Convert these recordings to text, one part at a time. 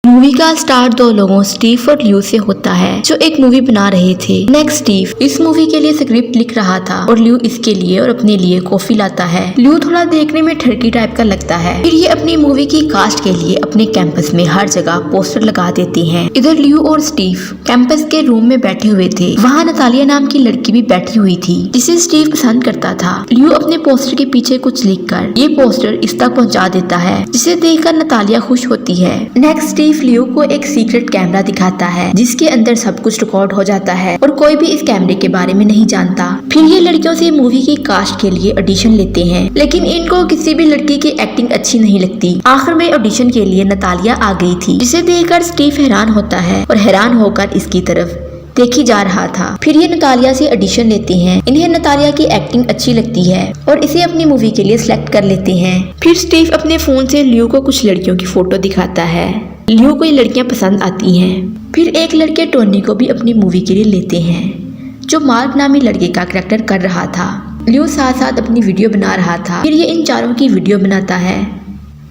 Movie का start दो लोगों स्टीव और ल्यू से होता है जो एक मूवी बना रहे थे। नेक्स्ट स्टीव इस मूवी के लिए स्क्रिप्ट लिख रहा था और ल्यू इसके लिए और अपने लिए कॉफी लाता है। ल्यू थोड़ा देखने में ठरकी टाइप का लगता है। फिर ये अपनी मूवी की कास्ट के लिए अपने कैंपस में हर जगह पोस्टर लगा देते हैं। इधर ल्यू और स्टीव कैंपस के रूम में बैठे हुए थे। वहाँ नतालिया नाम की लड़की भी बैठी हुई थी जिसे स्टीव पसंद करता था। ल्यू अपने पोस्टर के पीछे कुछ लिखकर ये पोस्टर इस तक पहुँचा देता है जिसे देखकर नतालिया खुश होती है। नेक्स्ट स्टीव ल्यू को एक सीक्रेट कैमरा दिखाता है जिसके अंदर सब कुछ रिकॉर्ड हो जाता है और कोई भी इस कैमरे के बारे में नहीं जानता। फिर ये लड़कियों से मूवी की कास्ट के लिए ऑडिशन लेते हैं लेकिन इनको किसी भी लड़की की एक्टिंग अच्छी नहीं लगती। आखिर में ऑडिशन के लिए नतालिया आ गई थी जिसे देखकर स्टीव हैरान होता है और हैरान होकर इसकी तरफ देखी जा रहा था। फिर ये नतालिया से ऑडिशन लेते हैं। इन्हें नतालिया की एक्टिंग अच्छी लगती है और इसे अपनी मूवी के लिए सिलेक्ट कर लेते हैं। फिर स्टीव अपने फोन से ल्यू को कुछ लड़कियों की फोटो दिखाता है। ल्यू को ये लड़कियां पसंद आती हैं। फिर एक लड़के टोनी को भी अपनी मूवी के लिए लेते हैं जो मार्क नामी लड़के का कैरेक्टर कर रहा था। ल्यू साथ साथ अपनी वीडियो बना रहा था। फिर ये इन चारों की वीडियो बनाता है।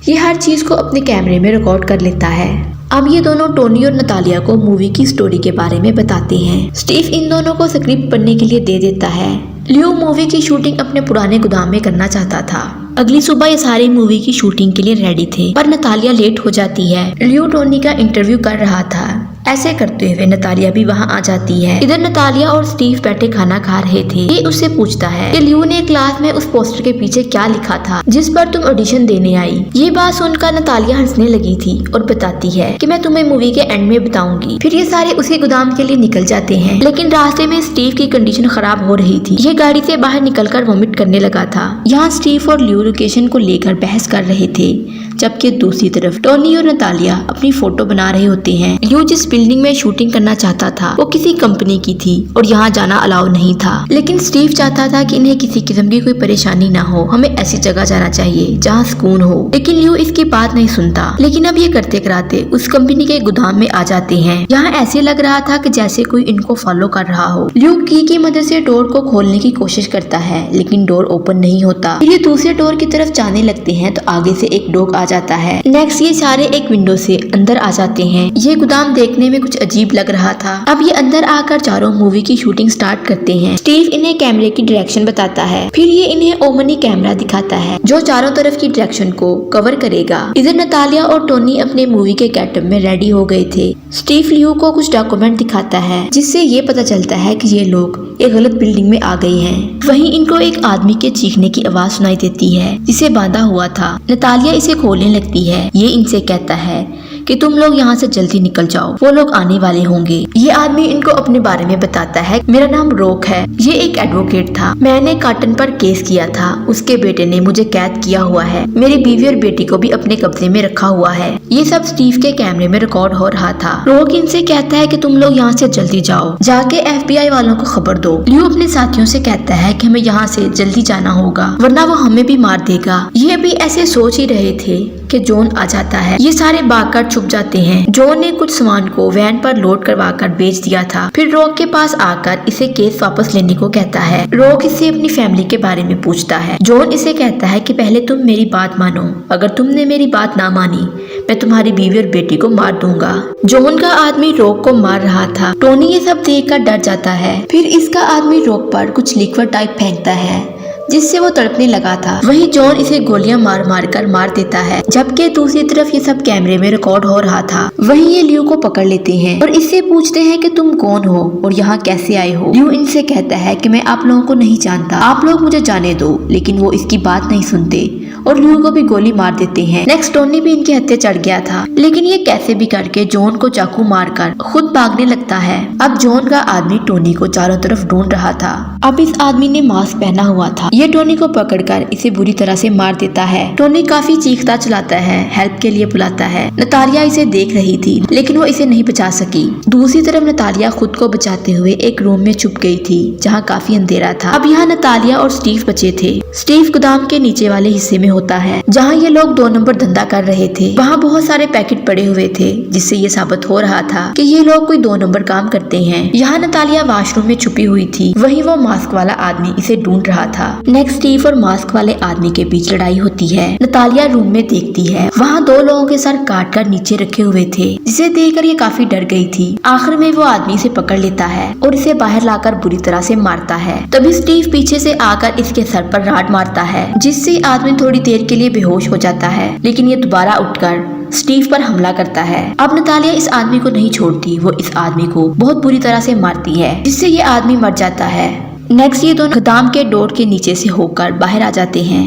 ये हर चीज को अपने कैमरे में रिकॉर्ड कर लेता है। अब ये दोनों टोनी और नतालिया को मूवी की स्टोरी के बारे में बताते हैं। स्टीव इन दोनों को स्क्रिप्ट पढ़ने के लिए दे देता है। ल्यू मूवी की शूटिंग अपने पुराने गोदाम में करना चाहता था। अगली सुबह ये सारे मूवी की शूटिंग के लिए रेडी थे पर नतालिया लेट हो जाती है। ल्यू टोनी का इंटरव्यू कर रहा था। ऐसे करते हुए नतालिया भी वहाँ आ जाती है। इधर नतालिया और स्टीव बैठे खाना खा रहे थे। ये उससे पूछता है कि ल्यू ने क्लास में उस पोस्टर के पीछे क्या लिखा था जिस पर तुम ऑडिशन देने आई। ये बात सुनकर नतालिया हंसने लगी थी और बताती है कि मैं तुम्हें मूवी के एंड में बताऊंगी। फिर ये सारे उसी गोदाम के लिए निकल जाते हैं लेकिन रास्ते में स्टीव की कंडीशन खराब हो रही थी। ये गाड़ी से बाहर निकलकर वॉमिट करने लगा था। यहाँ स्टीव और ल्यू लोकेशन को लेकर बहस कर रहे थे जबकि दूसरी तरफ टोनी और नतालिया अपनी फोटो बना रहे होते हैं। ल्यू जिस बिल्डिंग में शूटिंग करना चाहता था वो किसी कंपनी की थी और यहाँ जाना अलाउ नहीं था लेकिन स्टीव चाहता था कि इन्हें किसी किस्म की कोई परेशानी ना हो। हमें ऐसी जगह जाना चाहिए जहाँ सुकून हो लेकिन ल्यू इसकी बात नहीं सुनता। लेकिन अब ये करते कराते उस कंपनी के गोदाम में आ जाते हैं। यहाँ ऐसे लग रहा था कि जैसे कोई इनको फॉलो कर रहा हो। ल्यू की मदद से डोर को खोलने की कोशिश करता है लेकिन डोर ओपन नहीं होता। फिर ये दूसरे डोर की तरफ जाने लगते हैं तो आगे से एक डॉग आ जाता है। नेक्स्ट ये सारे एक विंडो से अंदर आ जाते हैं। ये गोदाम देखने में कुछ अजीब लग रहा था। अब ये अंदर आकर चारों मूवी की शूटिंग स्टार्ट करते हैं। स्टीव इन्हें कैमरे की डायरेक्शन बताता है। फिर ये इन्हें ओमनी कैमरा दिखाता है जो चारों तरफ की डायरेक्शन को कवर करेगा। इधर नतालिया और टोनी अपने मूवी के गेटअप में रेडी हो गए थे। स्टीव ल्यू को कुछ डॉक्यूमेंट दिखाता है जिससे ये पता चलता है कि ये लोग एक गलत बिल्डिंग में आ गए हैं। वहीं इनको एक आदमी के चीखने की आवाज सुनाई देती है जिसे बांधा हुआ था। नतालिया इसे खोलने लगती है। ये इनसे कहता है कि तुम लोग यहाँ से जल्दी निकल जाओ, वो लोग आने वाले होंगे। ये आदमी इनको अपने बारे में बताता है। मेरा नाम रॉक है। ये एक एडवोकेट था। मैंने काटन पर केस किया था। उसके बेटे ने मुझे कैद किया हुआ है। मेरी बीवी और बेटी को भी अपने कब्जे में रखा हुआ है। ये सब स्टीव के कैमरे में रिकॉर्ड हो रहा था। रॉक इनसे कहता है कि तुम लोग यहाँ से जल्दी जाओ, जाके FBI वालों को खबर दो। ल्यू अपने साथियों से कहता है कि हमें यहाँ से जल्दी जाना होगा वरना वो हमें भी मार देगा। ये भी ऐसे सोच ही रहे थे कि जॉन आ जाता है। ये सारे भागकर छुप जाते हैं। जॉन ने कुछ सामान को वैन पर लोड करवाकर बेच दिया था। फिर रॉक के पास आकर इसे केस वापस लेने को कहता है। रॉक इससे अपनी फैमिली के बारे में पूछता है। जॉन इसे कहता है कि पहले तुम मेरी बात मानो, अगर तुमने मेरी बात ना मानी मैं तुम्हारी बीवी और बेटी को मार दूंगा। जॉन का आदमी रॉक को मार रहा था। टोनी ये सब देखकर डर जाता है। फिर इसका आदमी रॉक पर कुछ लिक्विड टाइप फेंकता है जिससे वो तड़पने लगा था। वहीं जॉन इसे गोलियां मार मार कर मार देता है जबकि दूसरी तरफ ये सब कैमरे में रिकॉर्ड हो रहा था। वहीं ये ल्यू को पकड़ लेते हैं और इससे पूछते हैं कि तुम कौन हो और यहाँ कैसे आए हो। ल्यू इनसे कहता है कि मैं आप लोगों को नहीं जानता, आप लोग मुझे जाने दो। लेकिन वो इसकी बात नहीं सुनते और ल्यू को भी गोली मार देते हैं। नेक्स्ट टोनी भी इनके हत्या चढ़ गया था लेकिन ये कैसे भी करके जॉन को चाकू मारकर खुद भागने लगता है। अब जॉन का आदमी टोनी को चारों तरफ ढूंढ रहा था। अब इस आदमी ने मास्क पहना हुआ था। ये टोनी को पकड़कर इसे बुरी तरह से मार देता है। टोनी काफी चीखता चलाता है, हेल्प के लिए बुलाता है। नतालिया इसे देख रही थी लेकिन वो इसे नहीं बचा सकी। दूसरी तरफ नतालिया खुद को बचाते हुए एक रूम में छुप गई थी जहाँ काफी अंधेरा था। अब यहाँ नतालिया और स्टीव बचे थे। स्टीव गोदाम के नीचे वाले हिस्से में होता है जहाँ ये लोग 2 नंबर धंधा कर रहे थे। वहाँ बहुत सारे पैकेट पड़े हुए थे जिससे ये साबित हो रहा था कि ये लोग कोई 2 नंबर काम करते हैं। यहाँ नतालिया वॉशरूम में छुपी हुई थी, वहीं वो मास्क वाला आदमी इसे ढूंढ रहा था। नेक्स्ट स्टीव और मास्क वाले आदमी के बीच लड़ाई होती है। नतालिया रूम में देखती है, वहाँ 2 लोगों के सर काट कर नीचे रखे हुए थे, जिसे देखकर ये काफी डर गई थी। आखिर में वो आदमी इसे पकड़ लेता है और इसे बाहर लाकर बुरी तरह से मारता है। तभी स्टीव पीछे से आकर इसके सर पर राड मारता है, जिससे आदमी थोड़ी देर के लिए बेहोश हो जाता है, लेकिन ये दोबारा उठकर स्टीव पर हमला करता है। अब नतालिया इस आदमी को नहीं छोड़ती, वो इस आदमी को बहुत बुरी तरह से मारती है, जिससे ये आदमी मर जाता है। नेक्स्ट ये दोनों गोदाम के डोर के नीचे से होकर बाहर आ जाते हैं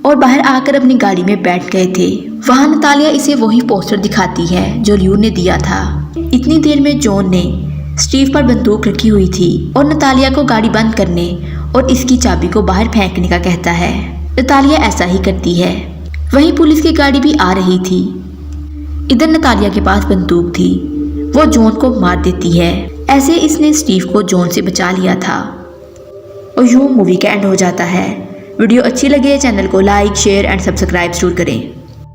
और बाहर आकर अपनी गाड़ी में बैठ गए थे। वहाँ नतालिया इसे वही पोस्टर दिखाती है जो ल्यू ने दिया था। इतनी देर में जॉन ने स्टीव पर बंदूक रखी हुई थी और नतालिया को गाड़ी बंद करने और इसकी चाबी को बाहर फेंकने का कहता है। नतालिया ऐसा ही करती है। वहीं पुलिस की गाड़ी भी आ रही थी। इधर नतालिया के पास बंदूक थी, वो जॉन को मार देती है। ऐसे इसने स्टीव को जॉन से बचा लिया था और यूं मूवी का एंड हो जाता है। वीडियो अच्छी लगे चैनल को लाइक, शेयर एंड सब्सक्राइब जरूर करें।